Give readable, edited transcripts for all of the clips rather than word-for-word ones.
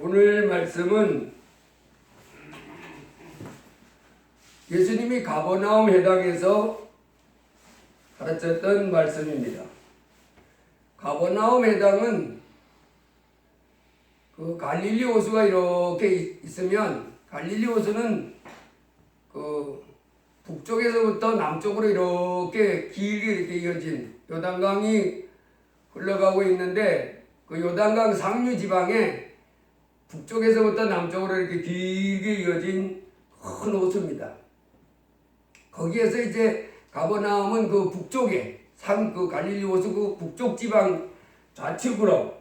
오늘 말씀은 예수님이 가버나움 회당에서 가르쳤던 말씀입니다. 가버나움 회당은 그 갈릴리 호수가 이렇게 있으면 갈릴리 호수는 그 북쪽에서부터 남쪽으로 이렇게 길게 이렇게 이어진 요단강이 흘러가고 있는데 그 요단강 상류 지방에 북쪽에서부터 남쪽으로 이렇게 길게 이어진 큰 호수입니다. 거기에서 이제 가버나움은 그 북쪽에 그 갈릴리 호수 그 북쪽 지방 좌측으로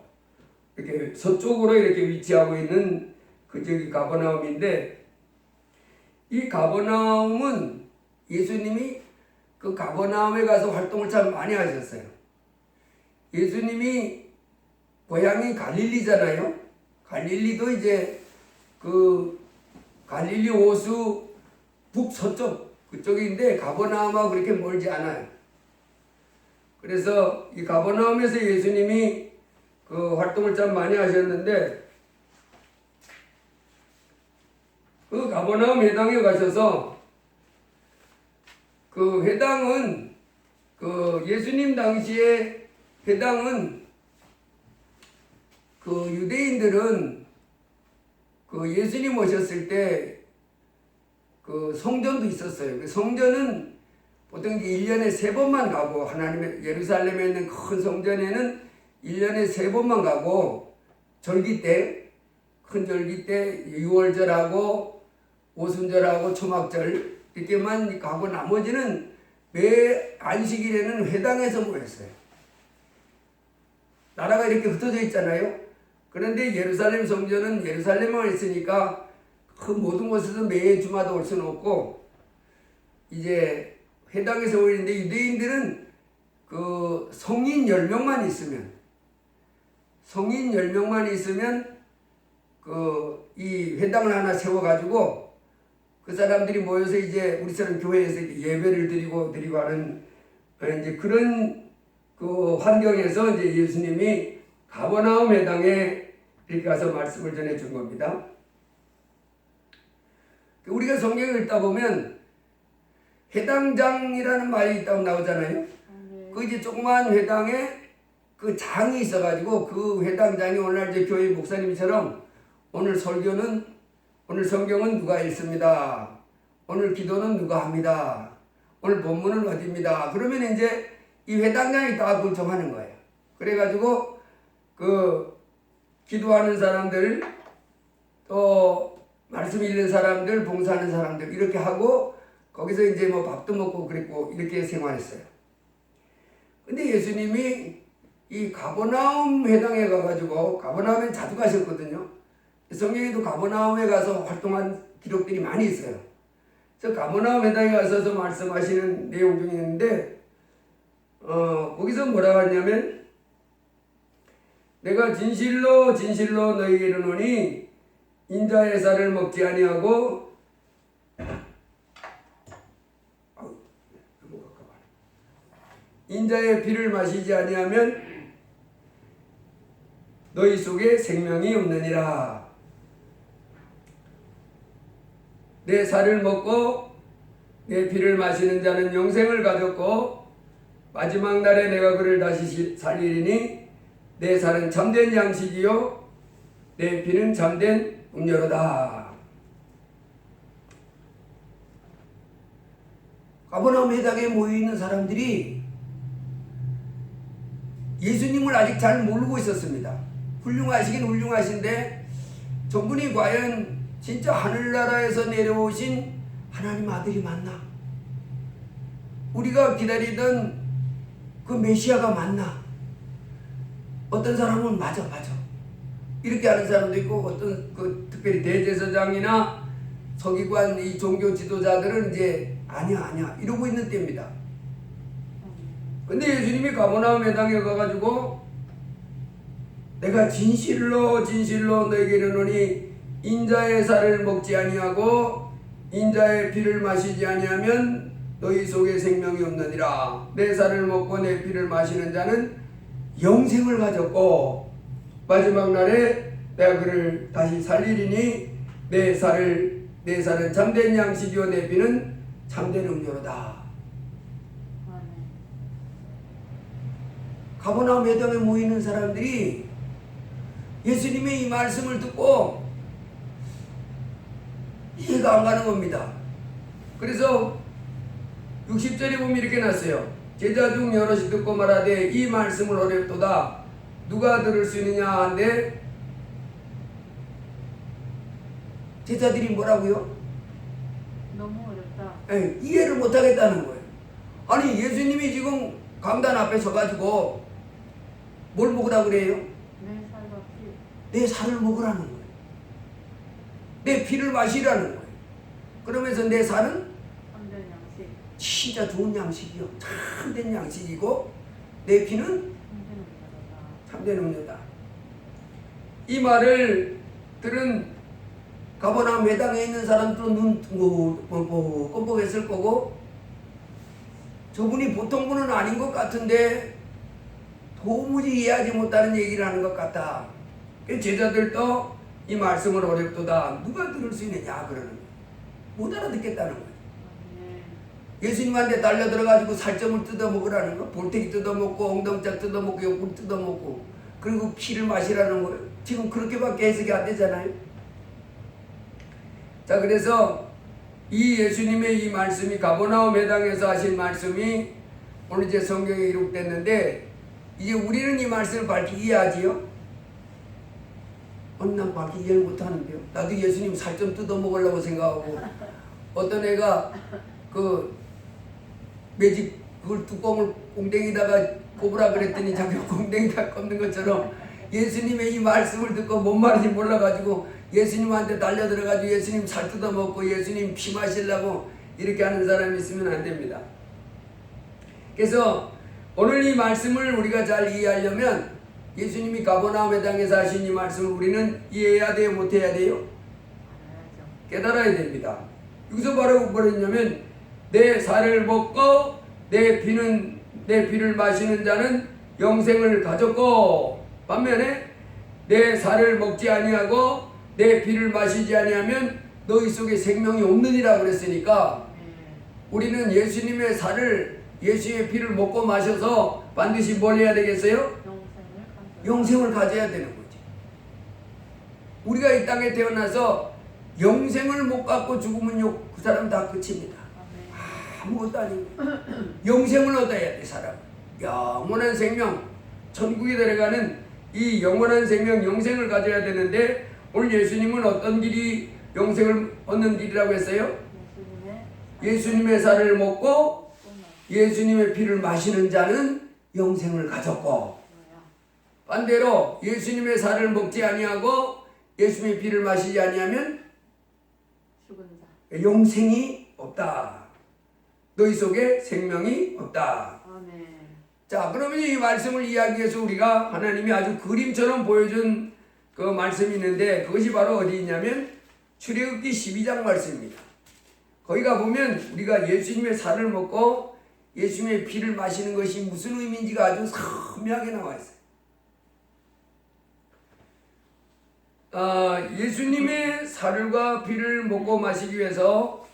이렇게 서쪽으로 이렇게 위치하고 있는 그 저기 가버나움인데, 이 가버나움은 예수님이 그 가버나움에 가서 활동을 참 많이 하셨어요. 예수님이 고향이 갈릴리잖아요. 갈릴리도 이제 그 갈릴리 호수 북서쪽 그쪽인데 가버나움하고 그렇게 멀지 않아요. 그래서 이 가버나움에서 예수님이 그 활동을 참 많이 하셨는데, 그 가버나움 회당에 가셔서 그 회당은 그 예수님 당시에 회당은 그 유대인들은 그 예수님 오셨을 때 그 성전도 있었어요. 그 성전은 보통 1년에 3번만 가고, 하나님의 예루살렘에 있는 큰 성전에는 1년에 3번만 가고, 절기 때, 큰 절기 때 유월절하고 오순절하고 초막절 이렇게만 가고 나머지는 매 안식일에는 회당에서 모였어요. 나라가 이렇게 흩어져 있잖아요. 그런데 예루살렘 성전은 예루살렘만 있으니까 그 모든 곳에서 매주마다 올 수는 없고, 이제 회당에서 모이는데 유대인들은 그 성인 10명만 있으면 그 이 회당을 하나 세워가지고 그 사람들이 모여서 이제 우리처럼 교회에서 예배를 드리고 하는 이제 그런 그 환경에서 이제 예수님이 가버나움 회당에 이렇게 가서 말씀을 전해 준 겁니다. 우리가 성경을 읽다 보면 회당장이라는 말이 있다고 나오잖아요. 그 이제 조그마한 회당에 그 장이 있어가지고 그 회당장이 오늘날 이제 교회 목사님처럼 오늘 성경은 누가 읽습니다. 오늘 기도는 누가 합니다. 오늘 본문은 어디입니다. 그러면 이제 이 회당장이 다 그걸 정하는 거예요. 그래가지고 그 기도하는 사람들, 또 말씀 읽는 사람들, 봉사하는 사람들 이렇게 하고 거기서 이제 뭐 밥도 먹고 그랬고 이렇게 생활했어요. 근데 예수님이 이 가버나움 회당에 가가지고, 가버나움에 자주 가셨거든요. 성경에도 가버나움에 가서 활동한 기록들이 많이 있어요. 그래서 가버나움 회당에 가서 말씀하시는 내용 중에 있는데, 거기서 뭐라고 하냐면, 내가 진실로 너희에게 이르노니 인자의 살을 먹지 아니하고 인자의 피를 마시지 아니하면 너희 속에 생명이 없느니라. 내 살을 먹고 내 피를 마시는 자는 영생을 가졌고 마지막 날에 내가 그를 다시 살리리니 내 살은 참된 양식이요 내 피는 참된 음료로다. 가버나움 회당에 모여있는 사람들이 예수님을 아직 잘 모르고 있었습니다. 훌륭하시긴 훌륭하신데 저분이 과연 진짜 하늘나라에서 내려오신 하나님 아들이 맞나? 우리가 기다리던 그 메시아가 맞나? 어떤 사람은 맞아 이렇게 하는 사람도 있고, 어떤 그 특별히 대제사장이나 서기관 이 종교 지도자들은 이제 아니야 이러고 있는 때입니다. 근데 예수님이 가버나움 회당에 가가지고 내가 진실로 너에게 이르노니 인자의 살을 먹지 아니하고 인자의 피를 마시지 아니하면 너희 속에 생명이 없느니라. 내 살을 먹고 내 피를 마시는 자는 영생을 가졌고 마지막 날에 내가 그를 다시 살리리니 내 살은 참된 양식이요 내 피는 참된 음료로다. 가버나움 회당에 모이는 사람들이 예수님의 이 말씀을 듣고 이해가 안 가는 겁니다. 그래서 60절에 보면 이렇게 났어요. 제자 중 여럿이 듣고 말하되 이 말씀을 어렵도다 누가 들을 수 있느냐 한데 제자들이 뭐라고요? 너무 어렵다. 이해를 못하겠다는 거예요. 아니 예수님이 지금 강단 앞에 서가지고 뭘 먹으라고 그래요? 내 살과 피. 내 살을 먹으라는 거예요. 내 피를 마시라는 거예요. 그러면서 내 살은 참된 양식. 진짜 좋은 양식이요. 참된 양식이고 내 피는 참된 음료다. 이 말을 들은 가버나움 회당에 있는 사람들은 눈 껌뻑했을 거고 저분이 보통 분은 아닌 것 같은데 도무지 이해하지 못하는 얘기를 하는 것 같다. 제자들도 이 말씀을 어렵도다 누가 들을 수 있느냐 그러는 거예요. 못 알아듣겠다는 거예요. 예수님한테 달려 들어가지고 살점을 뜯어먹으라는 거, 볼태기 뜯어먹고 엉덩짝 뜯어먹고 옆구리 뜯어먹고 그리고 피를 마시라는 거예요. 지금 그렇게밖에 해석이 안 되잖아요. 자, 그래서 이 예수님의 이 말씀이 가버나움 회당에서 하신 말씀이 오늘 이제 성경에 기록됐는데 이제 우리는 이 말씀을 밝히 이해하지요? 난 밝히 이해를 못하는데요. 나도 예수님 살점 뜯어먹으려고 생각하고 어떤 애가 그 매직 그걸 뚜껑을 공댕이다가 꼽으라 그랬더니 자기 공댕이다 꼽는 것처럼 예수님의 이 말씀을 듣고 뭔 말인지 몰라가지고 예수님한테 달려들어가지고 예수님 살 뜯어먹고 예수님 피 마시려고 이렇게 하는 사람이 있으면 안 됩니다. 그래서 오늘 이 말씀을 우리가 잘 이해하려면 예수님이 가버나움 회당에서 하신 이 말씀을 우리는 이해해야 돼요? 못해야 돼요? 깨달아야 됩니다. 여기서 바로 뭐랬냐면 내 살을 먹고 내 피를 마시는 자는 영생을 가졌고 반면에 내 살을 먹지 아니하고 내 피를 마시지 아니하면 너희 속에 생명이 없느니라 그랬으니까 우리는 예수님의 살을 예수의 피를 먹고 마셔서 반드시 뭘 해야 되겠어요? 영생을 가져야 되는 거지. 우리가 이 땅에 태어나서 영생을 못 갖고 죽으면요 그 사람 다 끝입니다. 아무것도 아니고 영생을 얻어야 돼 사람. 영원한 생명 천국에 들어가는 이 영원한 생명 영생을 가져야 되는데 오늘 예수님은 어떤 길이 영생을 얻는 길이라고 했어요? 예수님의 살을 먹고 예수님의 피를 마시는 자는 영생을 가졌고 반대로 예수님의 살을 먹지 아니하고 예수님의 피를 마시지 아니하면 영생이 없다. 너희 속에 생명이 없다. 자, 그러면 이 말씀을 이해하기 위해서 우리가 하나님이 아주 그림처럼 보여준 그 말씀이 있는데 그것이 바로 어디 있냐면 출애굽기 12장 말씀입니다. 거기 가보면 우리가 예수님의 살을 먹고 예수님의 피를 마시는 것이 무슨 의미인지가 아주 선명하게 나와 있어요. 예수님의 살과 피를 먹고 마시기 위해서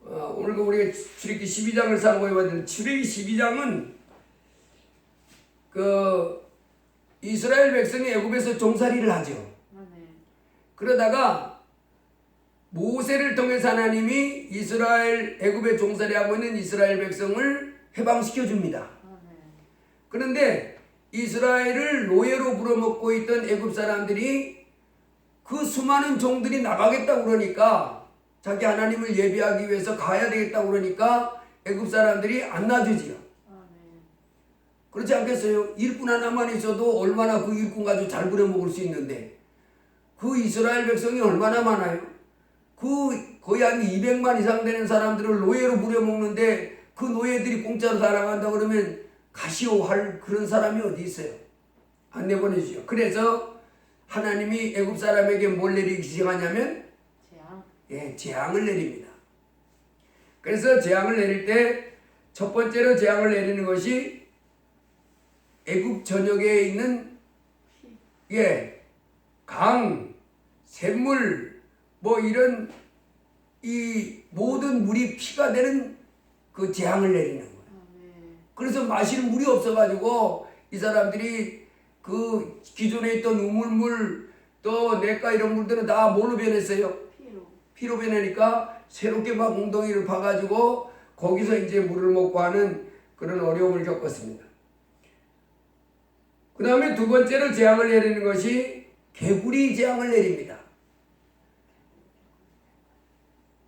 오늘 우리가 출애굽기 12장을 상고해봤는데 출애굽기 12장은 그 이스라엘 백성이 애굽에서 종살이를 하죠. 그러다가 모세를 통해서 하나님이 이스라엘 애굽에 종살이하고 있는 이스라엘 백성을 해방시켜 줍니다. 그런데 이스라엘을 노예로 부려먹고 있던 애굽 사람들이 그 수많은 종들이 나가겠다고 그러니까 자기 하나님을 예배하기 위해서 가야 되겠다고 그러니까 애굽 사람들이 안 놔주지요. 그렇지 않겠어요? 일꾼 하나만 있어도 얼마나 그 일꾼 가지고 잘 부려먹을 수 있는데 그 이스라엘 백성이 얼마나 많아요? 그 거의 한 200만 이상 되는 사람들을 노예로 부려먹는데 그 노예들이 공짜로 살아간다 그러면 가시오 할 그런 사람이 어디 있어요? 안 내보내주죠. 그래서 하나님이 애굽 사람에게 뭘 내리기 시작하냐면 재앙을 내립니다. 그래서 재앙을 내릴 때 첫 번째로 재앙을 내리는 것이 애굽 전역에 있는 강, 샘물 뭐 이런 이 모든 물이 피가 되는 그 재앙을 내리는 거예요. 그래서 마실 물이 없어가지고 이 사람들이 그 기존에 있던 우물물 또 냇가 이런 물들은 다 뭘로 변했어요? 피로 변하니까 새롭게 막 웅덩이를 파가지고 거기서 이제 물을 먹고 하는 그런 어려움을 겪었습니다. 그 다음에 두 번째로 재앙을 내리는 것이 개구리 재앙을 내립니다.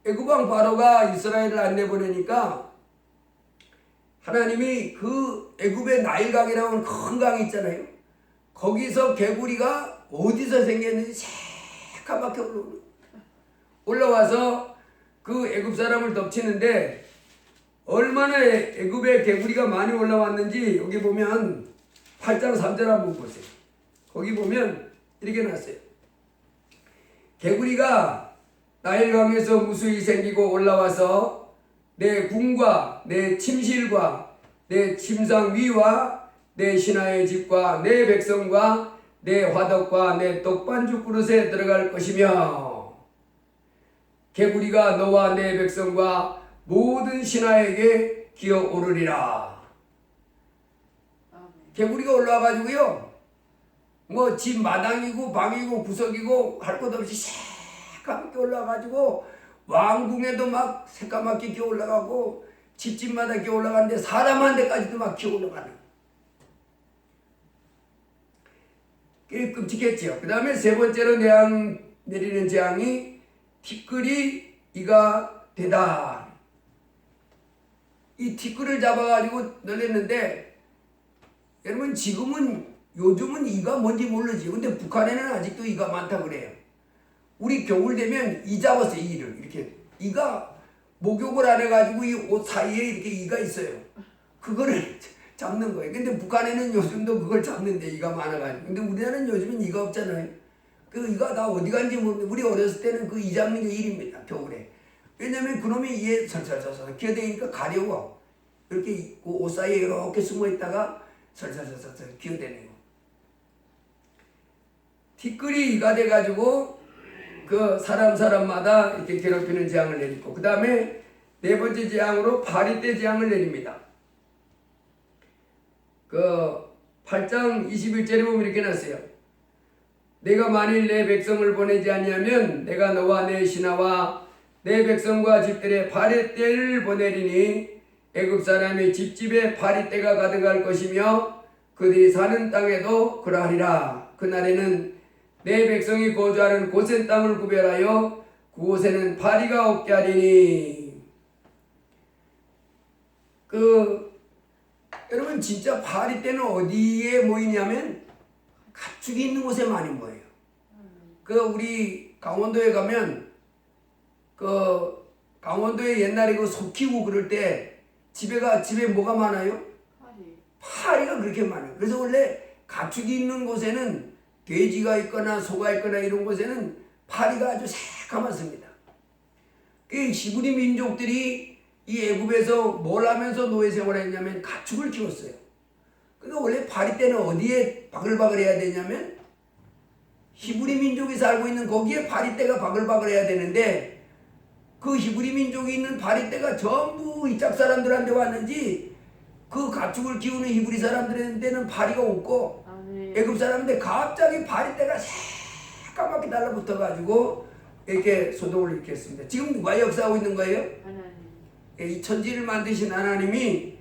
애굽왕 바로가 이스라엘을 안 내보내니까 하나님이 그 애굽의 나일강이라고 하는 큰 강이 있잖아요. 거기서 개구리가 어디서 생겼는지 새까맣게 올라와서 그 애굽 사람을 덮치는데 얼마나 애굽에 개구리가 많이 올라왔는지 여기 보면 8장 3절 한번 보세요. 거기 보면 이렇게 났어요. 개구리가 나일강에서 무수히 생기고 올라와서 내 궁과 내 침실과 내 침상 위와 내 신하의 집과 내 백성과 내 화덕과 내 떡반죽 그릇에 들어갈 것이며 개구리가 너와 내 백성과 모든 신하에게 기어오르리라. 개구리가 올라와가지고요 뭐 집 마당이고 방이고 구석이고 할 것 없이 새까맣게 올라와가지고 왕궁에도 막 새까맣게 기어 올라가고 집집마다 기어 올라가는데 사람 한 대까지도 막 기어 올라가는 꽤 끔찍했죠. 그 다음에 세 번째로 내리는 재앙이 티끌이 이가 되다. 이 티끌을 잡아가지고 놀랬는데 여러분 요즘은 이가 뭔지 모르지. 근데 북한에는 아직도 이가 많다 그래요. 우리 겨울 되면 이 잡았어요. 이를 이렇게 이가 목욕을 안 해가지고 이 옷 사이에 이렇게 이가 있어요. 그거를 잡는 거예요. 근데 북한에는 요즘도 그걸 잡는데 이가 많아가지고. 근데 우리나라는 요즘은 이가 없잖아요. 그 이가 다 어디 간지 모르는데 우리 어렸을 때는 그 이 잡는 게 일입니다. 겨울에. 왜냐면 그놈이 이에 설설설설 기어다니니까 가려워. 이렇게 그 옷 사이에 이렇게 숨어 있다가 설설설설 기어다니고. 티끌이 이가 돼가지고 그 사람마다 이렇게 괴롭히는 재앙을 내리고, 그 다음에 네 번째 재앙으로 파리떼 재앙을 내립니다. 그 8장 21절에 보면 이렇게 났어요. 내가 만일 내 백성을 보내지 아니하면 내가 너와 내 신하와 내 백성과 집들에 파리떼를 보내리니 애굽 사람의 집집에 파리떼가 가득할 것이며 그들이 사는 땅에도 그러하리라. 그날에는 내 백성이 거주하는 고센 땅을 구별하여 그곳에는 파리가 없게 하리니. 여러분 진짜 파리떼는 어디에 모이냐면 가축이 있는 곳에 많이 모여요. 우리 강원도에 가면 강원도에 옛날에 소 키우고 그럴 때 집에 뭐가 많아요? 파리가 그렇게 많아요. 그래서 원래 가축이 있는 곳에는 돼지가 있거나 소가 있거나 이런 곳에는 파리가 아주 새까맣습니다. 히브리 민족들이 이 애굽에서 뭘 하면서 노예 생활을 했냐면 가축을 키웠어요. 그러니까 원래 파리떼는 어디에 바글바글 해야 되냐면 히브리 민족이 살고 있는 거기에 파리떼가 바글바글 해야 되는데 그 히브리 민족이 있는 파리떼가 전부 이짝 사람들한테 왔는지 그 가축을 키우는 히브리 사람들한테는 파리가 없고 애굽 사람인데 갑자기 파리떼가 새까맣게 달라붙어가지고 이렇게 소동을 일으켰습니다. 지금 누가 역사하고 있는 거예요? 하나님. 이 천지를 만드신 하나님이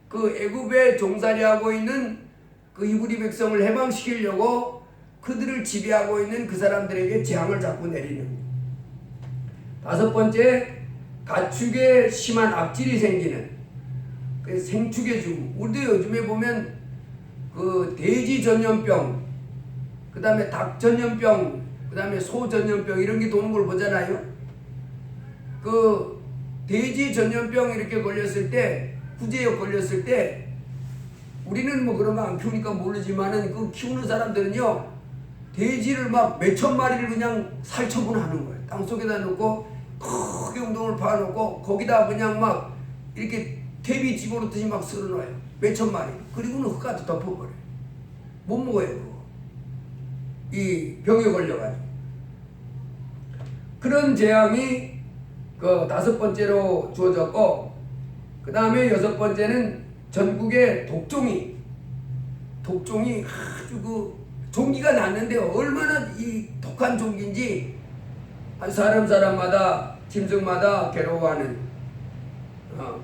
그 애굽에 종살이하고 있는 그 히브리 백성을 해방시키려고 그들을 지배하고 있는 그 사람들에게 재앙을 자꾸 내리는. 다섯 번째, 가축에 심한 악질이 생기는 그 생축의 죽음. 우리도 요즘에 보면 그 돼지 전염병, 그 다음에 닭 전염병, 그 다음에 소 전염병 이런 게 도는 걸 보잖아요. 그 돼지 전염병 이렇게 걸렸을 때, 후제역 걸렸을 때 우리는 뭐 그런 거 안 키우니까 모르지만은 그 키우는 사람들은요 돼지를 막 몇천 마리를 그냥 살처분하는 거예요. 땅속에다 놓고 크게 웅덩이를 파놓고 거기다 그냥 막 이렇게 퇴비 집어넣듯이 막 쓸어놔요. 몇천 마리. 그리고는 흙까지 덮어버려요. 못 먹어요 그거. 이 병에 걸려가지고. 그런 재앙이 그 5번째로 주어졌고, 그 다음에 6번째는 전국에 독종이 아주 그 종기가 났는데 얼마나 이 독한 종기인지 사람마다 짐승마다 괴로워하는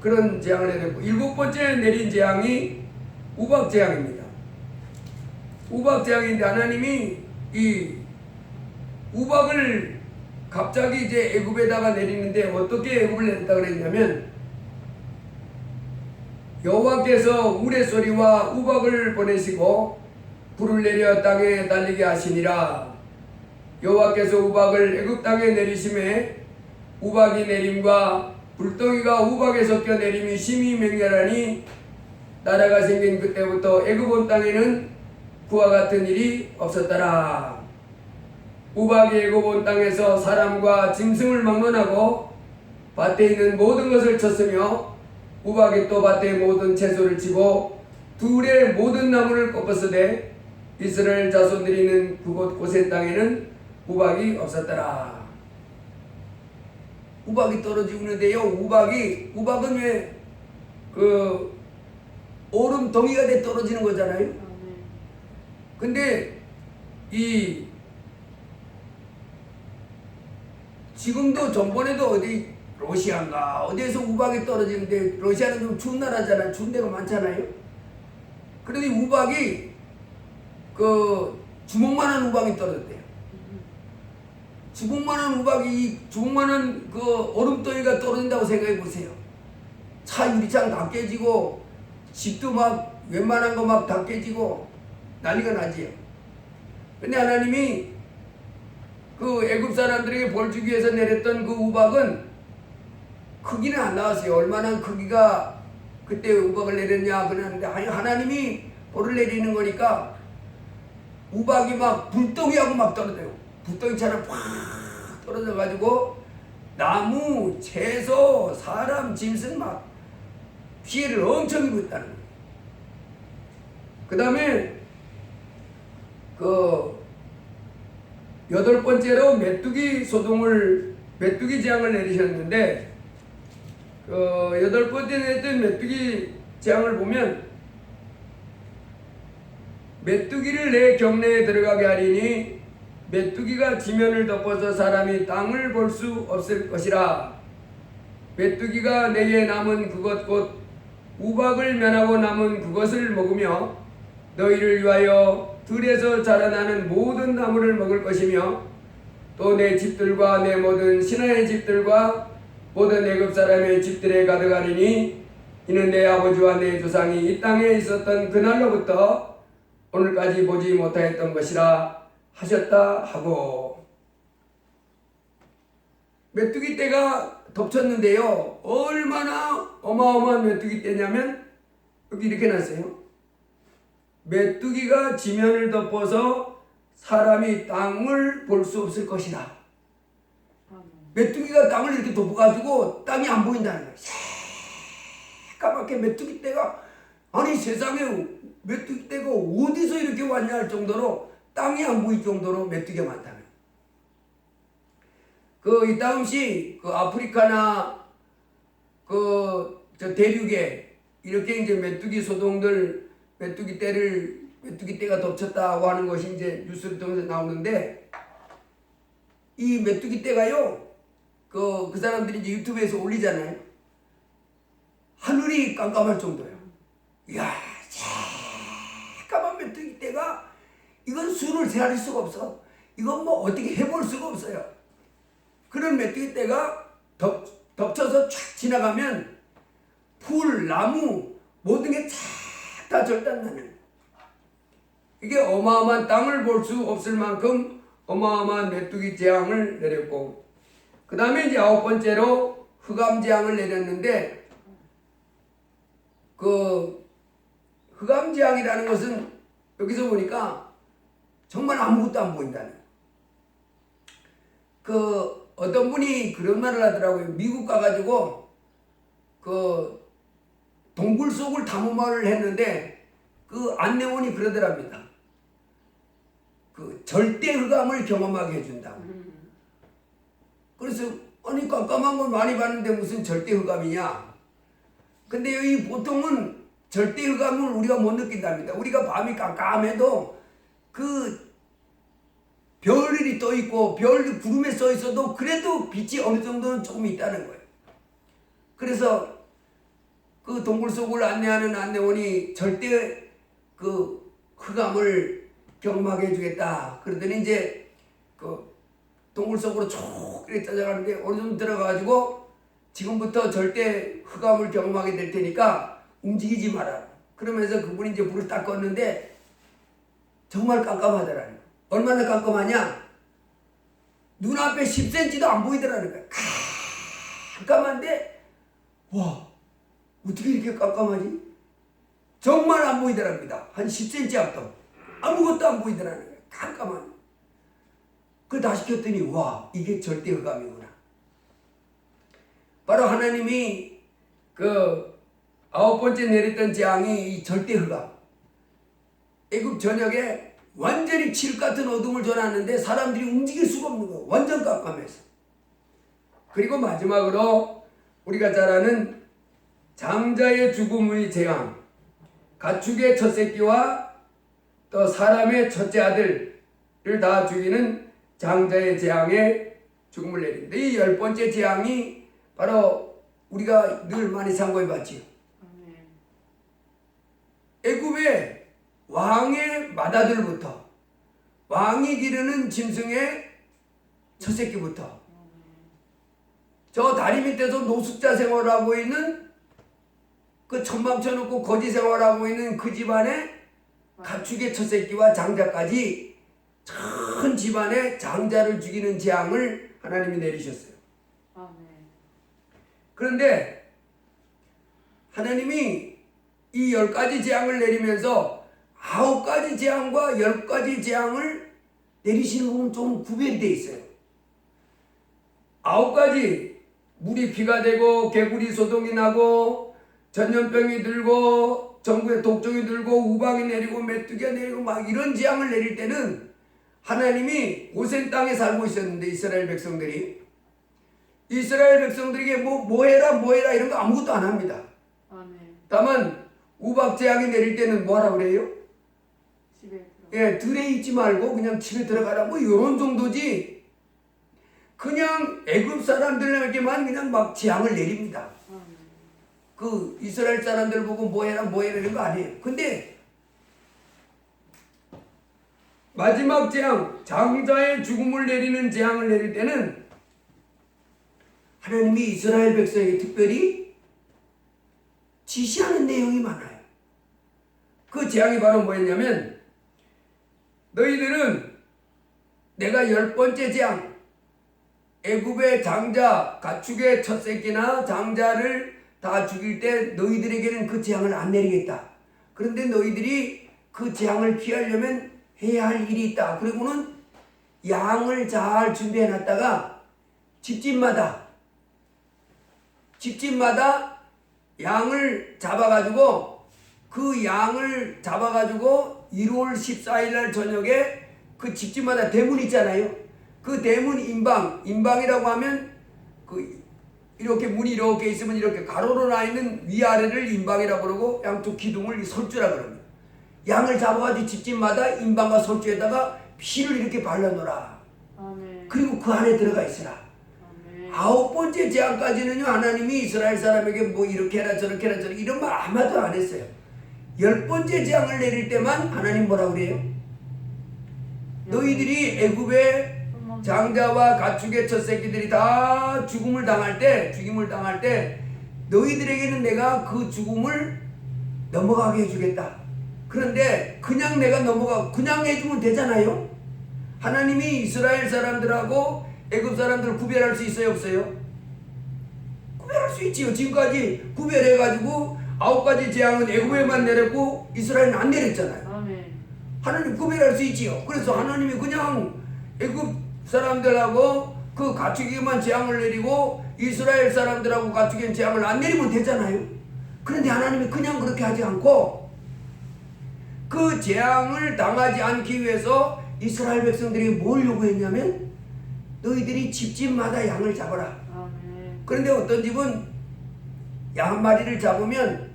그런 재앙을 내렸고, 7번째 내린 재앙이 우박 재앙입니다. 우박 재앙인데 하나님이 이 우박을 갑자기 이제 애굽에다가 내리는데 어떻게 애굽을 내렸다 그랬냐면, 여호와께서 우레소리와 우박을 보내시고 불을 내려 땅에 달리게 하시니라. 여호와께서 우박을 애굽 땅에 내리심에 우박이 내림과 불덩이가 우박에 섞여 내림이 심히 맹렬하니 나라가 생긴 그때부터 애굽 온 땅에는 그와 같은 일이 없었더라. 우박이 애굽 온 땅에서 사람과 짐승을 막론하고 밭에 있는 모든 것을 쳤으며 우박이 또 밭의 모든 채소를 치고 둘의 모든 나무를 꺾었으되 이스라엘 자손들이 있는 그곳 고센 땅에는 우박이 없었더라. 우박이 떨어지고 있는데요. 우박은 왜 그 얼음 덩이가 돼 떨어지는 거잖아요. 근데 이 지금도 전번에도 어디 러시아인가 어디에서 우박이 떨어지는데, 러시아는 좀 추운 나라잖아요. 추운 데가 많잖아요. 그런데 우박이 그 주먹만한 우박이 떨어졌대요. 주먹만한 우박이 주먹만한 그 얼음덩이가 떨어진다고 생각해 보세요. 차 유리창 다 깨지고 집도 막 웬만한 거 막 다 깨지고 난리가 나지요. 근데 하나님이 그 애굽 사람들에게 벌 주기 위해서 내렸던 그 우박은 크기는 안 나왔어요. 얼마나 크기가 그때 우박을 내렸냐 그러는데, 하나님이 벌을 내리는 거니까 우박이 막 불덩이하고 막 떨어져요. 불덩이처럼 팍 떨어져 가지고 나무, 채소, 사람, 짐승 막 피해를 엄청 입었다는 거예요. 그 다음에 그 8번째로 메뚜기 재앙을 내리셨는데, 그 8번째 내렸던 메뚜기 재앙을 보면, 메뚜기를 내 경내에 들어가게 하리니 메뚜기가 지면을 덮어서 사람이 땅을 볼 수 없을 것이라. 메뚜기가 내게 남은 그것 곧 우박을 면하고 남은 그것을 먹으며 너희를 위하여 들에서 자라나는 모든 나무를 먹을 것이며 또 내 집들과 내 모든 신하의 집들과 모든 애굽 사람의 집들에 가득하리니 이는 내 아버지와 내 조상이 이 땅에 있었던 그날로부터 오늘까지 보지 못하였던 것이라 하셨다 하고. 메뚜기 떼가 덮쳤는데요. 얼마나 어마어마한 메뚜기 떼냐면 여기 이렇게 났어요. 메뚜기가 지면을 덮어서 사람이 땅을 볼 수 없을 것이다. 메뚜기가 땅을 이렇게 덮어가지고 땅이 안 보인다는 거예요. 새까맣게 메뚜기 떼가, 아니 세상에 메뚜기 떼가 어디서 이렇게 왔냐 할 정도로 땅이 안 보일 정도로 메뚜기가 많다는 거예요. 이 다음시 그 아프리카나 저 대륙에 이렇게 이제 메뚜기 소동들 메뚜기 떼가 덮쳤다고 하는 것이 이제 뉴스를 통해서 나오는데, 이 메뚜기 떼가요, 그 사람들이 이제 유튜브에서 올리잖아요. 하늘이 깜깜할 정도예요. 이야, 새까만 메뚜기 떼가, 이건 수를 세할 수가 없어. 이건 뭐 어떻게 해볼 수가 없어요. 그런 메뚜기 떼가 덮쳐서 쫙 지나가면 풀, 나무 모든 게 다 절단나는, 이게 어마어마한 땅을 볼 수 없을 만큼 어마어마한 메뚜기 재앙을 내렸고, 그 다음에 이제 9번째로 흑암 재앙을 내렸는데, 그 흑암 재앙이라는 것은 여기서 보니까 정말 아무것도 안 보인다는, 그 어떤 분이 그런 말을 하더라고요. 미국 가가지고 그 동굴 속을 탐험을 했는데 그 안내원이 그러더랍니다. 그 절대 흑암을 경험하게 해준다고. 그래서 아니 깜깜한 걸 많이 봤는데 무슨 절대 흑암이냐. 근데 여기 보통은 절대 흑암을 우리가 못 느낀답니다. 우리가 밤이 깜깜해도 그 별이 떠 있고 별 구름에 써 있어도 그래도 빛이 어느 정도는 조금 있다는 거예요. 그래서 그 동굴 속을 안내하는 안내원이 절대 그 흑암을 경험하게 해주겠다. 그러더니 이제 그 동굴 속으로 쭉 이렇게 찾아가는데 어느 정도 들어가가지고 지금부터 절대 흑암을 경험하게 될 테니까 움직이지 마라. 그러면서 그분이 이제 불을 딱 껐는데 정말 깜깜하더라는 거예요. 얼마나 깜깜하냐? 눈앞에 10cm도 안 보이더라는 거예요. 깜깜한데 와 어떻게 이렇게 깜깜하지? 정말 안 보이더랍니다. 한 10cm 앞도 아무것도 안 보이더라는 거예요. 깜깜한. 그 다시 켰더니 와 이게 절대 흑암이구나. 바로 하나님이 그 9번째 내렸던 재앙이 이 절대 흑암. 애굽 전역에 완전히 칠 같은 어둠을 전하는데 사람들이 움직일 수가 없는 거예요. 완전 깜깜해서. 그리고 마지막으로 우리가 잘 아는 장자의 죽음의 재앙, 가축의 첫 새끼와 또 사람의 첫째 아들을 다 죽이는 장자의 재앙에 죽음을 내립니다. 이 10번째 재앙이 바로 우리가 늘 많이 상고해 봤지요. 애굽의 왕의 맏아들부터 왕이 기르는 짐승의 첫 새끼부터 저 다리 밑에서 노숙자 생활하고 있는 그 천막 쳐놓고 거지 생활하고 있는 그 집안의 가축의 첫 새끼와 장자까지 전 집안의 장자를 죽이는 재앙을 하나님이 내리셨어요. 그런데 하나님이 이 10가지 재앙을 내리면서 9가지 재앙과 10가지 재앙을 내리시는 부분 좀 구별이 돼 있어요. 9가지 물이 피가 되고 개구리 소동이 나고 전염병이 들고 전국에 독종이 들고 우박이 내리고 메뚜기가 내리고 막 이런 재앙을 내릴 때는 하나님이 고센 땅에 살고 있었는데 이스라엘 백성들이 뭐 해라 이런 거 아무것도 안 합니다. 다만 우박 재앙이 내릴 때는 뭐하라 그래요? 들에 있지 말고 그냥 집에 들어가라 뭐 이런 정도지. 그냥 애굽 사람들에게만 그냥 막 재앙을 내립니다. 그 이스라엘 사람들 보고 뭐 해라 이런 거 아니에요. 근데 마지막 재앙, 장자의 죽음을 내리는 재앙을 내릴 때는 하나님이 이스라엘 백성에게 특별히 지시하는 내용이 많아요. 그 재앙이 바로 뭐였냐면 너희들은 내가 10번째 재앙 애굽의 장자, 가축의 첫 새끼나 장자를 다 죽일 때 너희들에게는 그 재앙을 안 내리겠다. 그런데 너희들이 그 재앙을 피하려면 해야 할 일이 있다. 그리고는 양을 잘 준비해 놨다가 집집마다 양을 잡아가지고 그 양을 잡아가지고 1월 14일 날 저녁에 그 집집마다 대문 있잖아요. 그 대문 인방이라고 하면 그 이렇게 문이 이렇게 있으면 이렇게 가로로 나 있는 위아래를 인방이라고 그러고 양쪽 기둥을 설주라 그럽니다. 양을 잡아가지고 집집마다 인방과 설주에다가 피를 이렇게 발라놓으라. 그리고 그 안에 들어가 있으라. 9번째 재앙까지는요 하나님이 이스라엘 사람에게 뭐 이렇게 해라 저렇게 해라 이런 말 아무도 안 했어요. 10번째 재앙을 내릴 때만 하나님 뭐라고 그래요? 너희들이 애굽의 장자와 가축의 첫 새끼들이 다 죽임을 당할 때 너희들에게는 내가 그 죽음을 넘어가게 해주겠다. 그런데 그냥 내가 그냥 해주면 되잖아요. 하나님이 이스라엘 사람들하고 애굽 사람들을 구별할 수 있어요 없어요? 구별할 수 있지요. 지금까지 구별해가지고 9가지 재앙은 애굽에만 내렸고 이스라엘은 안 내렸잖아요. 하나님 구별할 수 있지요. 그래서 하나님이 그냥 애굽 사람들하고 그 가축에게만 재앙을 내리고 이스라엘 사람들하고 가축에는 재앙을 안 내리면 되잖아요. 그런데 하나님이 그냥 그렇게 하지 않고 그 재앙을 당하지 않기 위해서 이스라엘 백성들이 뭘 요구했냐면 너희들이 집집마다 양을 잡아라. 아멘. 그런데 어떤 집은 양 한 마리를 잡으면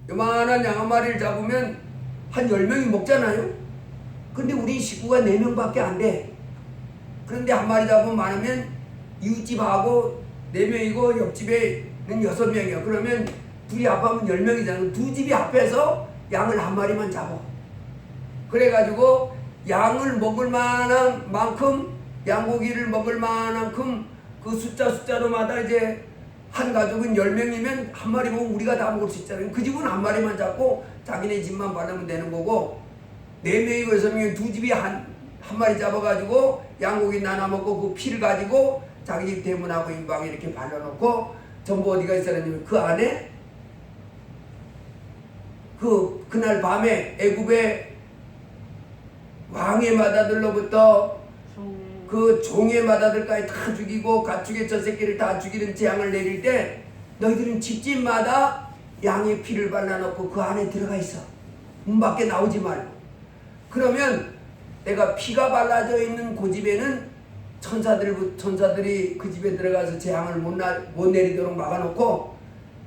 요만한 양 한 마리를 잡으면 한 10명이 먹잖아요. 근데 우리 식구가 4명밖에 안 돼. 그런데 한 마리 잡으면 많으면 이웃집하고 4명이고 옆집에는 6명이야. 그러면 둘이 합하면 10명이잖아. 두 집이 합해서 양을 한 마리만 잡아. 그래가지고 양을 먹을 만한 만큼, 양고기를 먹을 만큼 그 숫자로마다 이제 한 가족은 10명이면 한 마리 먹으면 우리가 다 먹을 수 있잖아요. 그 집은 한 마리만 잡고 자기네 집만 바르면 되는 거고 4명이고 6명이면 두 집이 한 마리 잡아가지고 양고기 나눠 먹고 그 피를 가지고 자기 집 대문하고 임방에 이렇게 발라놓고 전부 어디가 있었냐면 그 안에 그날 밤에 애굽의 왕의 맏아들로부터 그 종의 맏아들까지 다 죽이고 가축의 저 새끼를 다 죽이는 재앙을 내릴 때 너희들은 집집마다 양의 피를 발라놓고 그 안에 들어가 있어. 문 밖에 나오지 말고. 그러면 내가 피가 발라져 있는 그 집에는 천사들이 그 집에 들어가서 재앙을 못 내리도록 막아놓고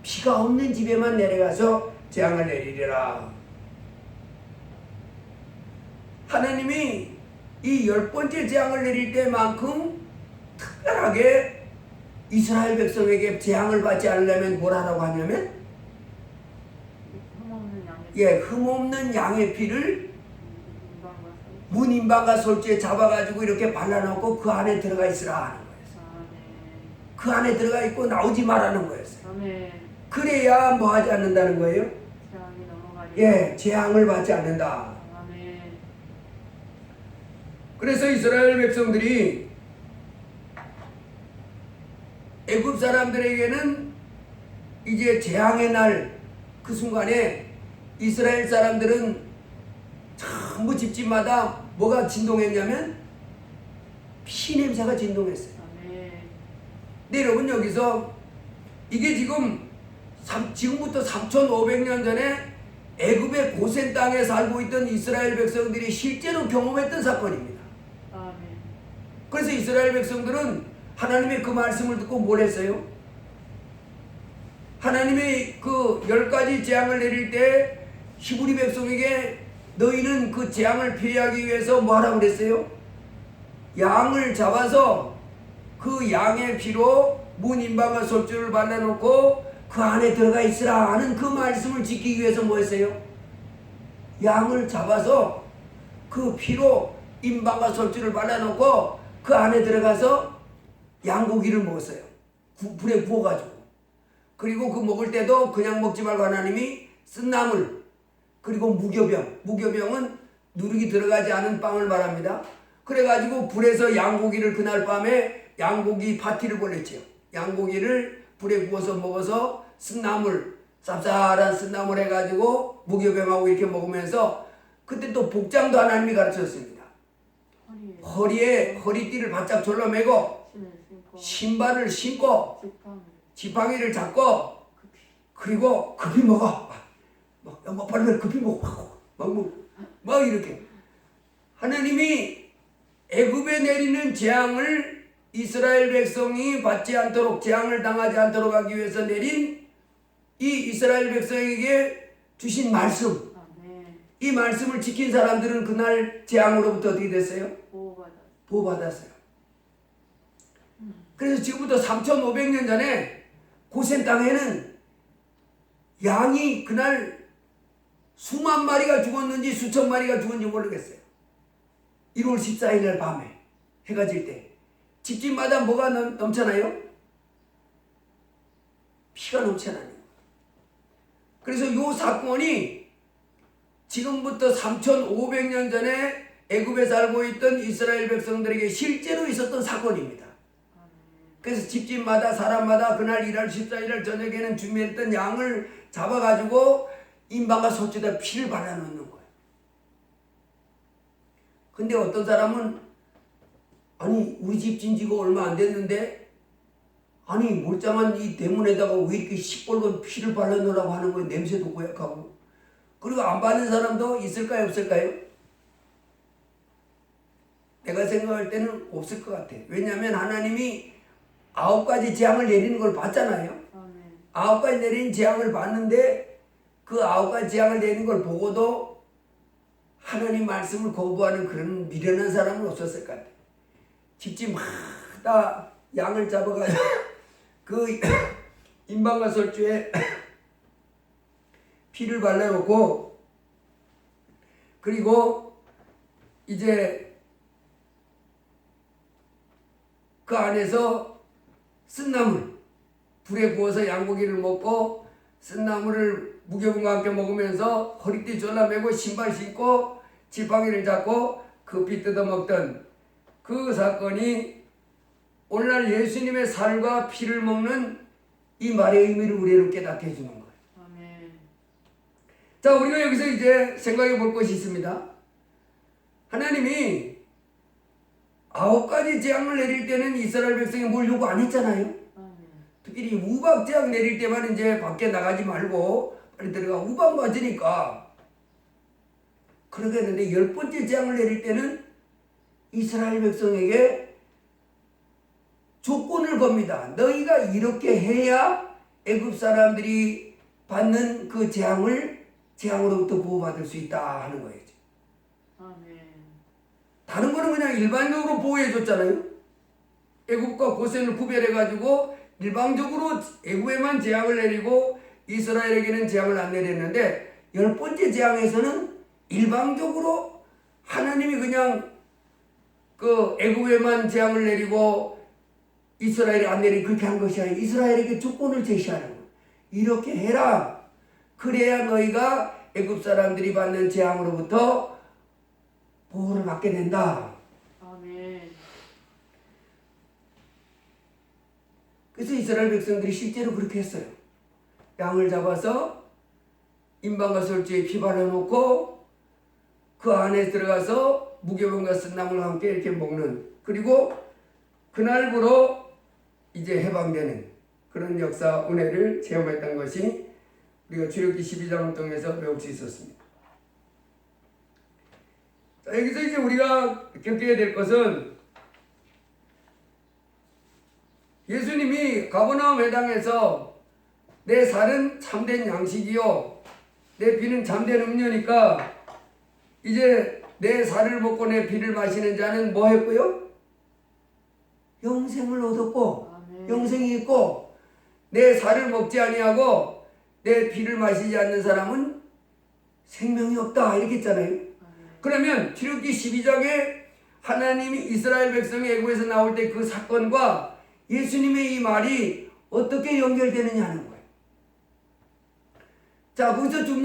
피가 없는 집에만 내려가서 재앙을 내리리라. 하나님이 이 10번째 재앙을 내릴 때만큼 특별하게 이스라엘 백성에게 재앙을 받지 않으려면 뭘 하라고 하냐면 흠없는 양의 피를 문 임방과 솔지에 잡아가지고 이렇게 발라놓고 그 안에 들어가 있으라 하는 거예요. 그 안에 들어가 있고 나오지 말라는 거였어요. 그래야 뭐 하지 않는다는 거예요? 재앙을 받지 않는다. 그래서 이스라엘 백성들이 애굽 사람들에게는 이제 재앙의 날 그 순간에 이스라엘 사람들은 전부 집집마다 뭐가 진동했냐면 피 냄새가 진동했어요. 근데 여러분 여기서 이게 지금부터 3,500년 전에 애굽의 고센 땅에 살고 있던 이스라엘 백성들이 실제로 경험했던 사건입니다. 그래서 이스라엘 백성들은 하나님의 그 말씀을 듣고 뭘 했어요? 하나님의 그 10가지 재앙을 내릴 때 히브리 백성에게 너희는 그 재앙을 피하기 위해서 뭐 하라고 그랬어요? 양을 잡아서 그 양의 피로 문 임방과 솔줄을 발라놓고 그 안에 들어가 있으라 하는 그 말씀을 지키기 위해서 뭐 했어요? 양을 잡아서 그 피로 임방과 솔줄을 발라놓고 그 안에 들어가서 양고기를 먹었어요. 불에 구워가지고. 그리고 그 먹을 때도 그냥 먹지 말고 하나님이 쓴나물 그리고 무교병은 누룩이 들어가지 않은 빵을 말합니다. 그래가지고 불에서 양고기를 그날 밤에 양고기 파티를 벌였죠. 양고기를 불에 구워서 먹어서 쓴나물 쌉쌀한 쓴나물 해가지고 무교병하고 이렇게 먹으면서 그때 또 복장도 하나님이 가르쳤습니다. 허리에 허리띠를 바짝 졸라매고 신발을 신고 지팡이를 잡고 그리고 급히 먹어. 막 빨리 급히 먹어. 막 이렇게 하나님이 애굽에 내리는 재앙을 이스라엘 백성이 받지 않도록 재앙을 당하지 않도록 하기 위해서 내린 이 이스라엘 백성에게 주신 말씀 이 말씀을 지킨 사람들은 그날 재앙으로부터 어떻게 됐어요? 보호받았어요. 그래서 지금부터 3,500년 전에 고센 땅에는 양이 그날 수만 마리가 죽었는지 수천 마리가 죽었는지 모르겠어요. 1월 14일 날 밤에 해가 질 때 집집마다 뭐가 넘쳐나요? 피가 넘쳐나요. 그래서 이 사건이 지금부터 3,500년 전에 애굽에 살고 있던 이스라엘 백성들에게 실제로 있었던 사건입니다. 그래서 집집마다 사람마다 그날 1월 14일 저녁에는 준비했던 양을 잡아가지고 임방과 소주에다 피를 발라놓는 거예요. 근데 어떤 사람은 아니 우리 집 진지가 얼마 안 됐는데 아니 몰장한 이 대문에다가 왜 이렇게 시뻘건 피를 발라놓으라고 하는 거예요. 냄새도 고약하고. 그리고 안 받는 사람도 있을까요 없을까요? 내가 생각할 때는 없을 것 같아. 왜냐하면 하나님이 9가지 재앙을 내리는 걸 봤잖아요. 아멘. 9가지 내린 재앙을 봤는데 그 9가지 재앙을 내리는 걸 보고도 하나님 말씀을 거부하는 그런 미련한 사람은 없었을 것 같아. 집집마다 양을 잡아가지고 그 임방과 설주에 피를 발라놓고 그리고 이제 그 안에서 쓴나물 불에 구워서 양고기를 먹고 쓴나물을 무교분과 함께 먹으면서 허리띠 졸라매고 신발 신고 지팡이를 잡고 급히 뜯어먹던 그 사건이 오늘날 예수님의 살과 피를 먹는 이 말의 의미를 우리로 깨닫게 해주는 거예요. 아멘. 자, 우리가 여기서 이제 생각해 볼 것이 있습니다. 하나님이 9가지 재앙을 내릴 때는 이스라엘 백성이 뭘 요구 안 했잖아요. 아멘. 특히 우박 재앙 내릴 때만 이제 밖에 나가지 말고 빨리 들어가. 우박 맞으니까. 그렇게 했는데 10번째 재앙을 내릴 때는 이스라엘 백성에게 조건을 겁니다. 너희가 이렇게 해야 애굽 사람들이 받는 그 재앙으로부터 보호받을 수 있다 하는 거예요. 아멘. 다른 거는 그냥 일반적으로 보호해 줬잖아요. 애굽과 고센을 구별해 가지고 일방적으로 애굽에만 재앙을 내리고 이스라엘에게는 재앙을 안 내렸는데 10번째 재앙에서는 일방적으로 하나님이 그냥 그 애굽에만 재앙을 내리고 이스라엘이 안 내리고 그렇게 한 것이 아니라 이스라엘에게 조건을 제시하는 거예요. 이렇게 해라. 그래야 너희가 애굽 사람들이 받는 재앙으로부터 보호를 받게 된다. 아멘. 그래서 이스라엘 백성들이 실제로 그렇게 했어요. 양을 잡아서 임방과 솔지에 피 발라놓고 그 안에 들어가서 무교병과 쓴나물과 함께 이렇게 먹는, 그리고 그날부로 이제 해방되는 그런 역사 은혜를 체험했던 것이 우리가 출애굽기 12장을 통해서 배울 수 있었습니다. 자, 여기서 이제 우리가 겪게 될 것은 예수님이 가버나움 회당에서 내 살은 참된 양식이요 내 피는 참된 음료니까 이제 내 살을 먹고 내 피를 마시는 자는 뭐 했고요? 영생을 얻었고 아멘. 영생이 있고, 내 살을 먹지 아니하고 내 피를 마시지 않는 사람은 생명이 없다 이렇게 했잖아요. 아멘. 그러면 출애굽기 12장에 하나님이 이스라엘 백성이 애굽에서 나올 때 그 사건과 예수님의 이 말이 어떻게 연결되느냐 하는 거예요. 자, 거기서 중요한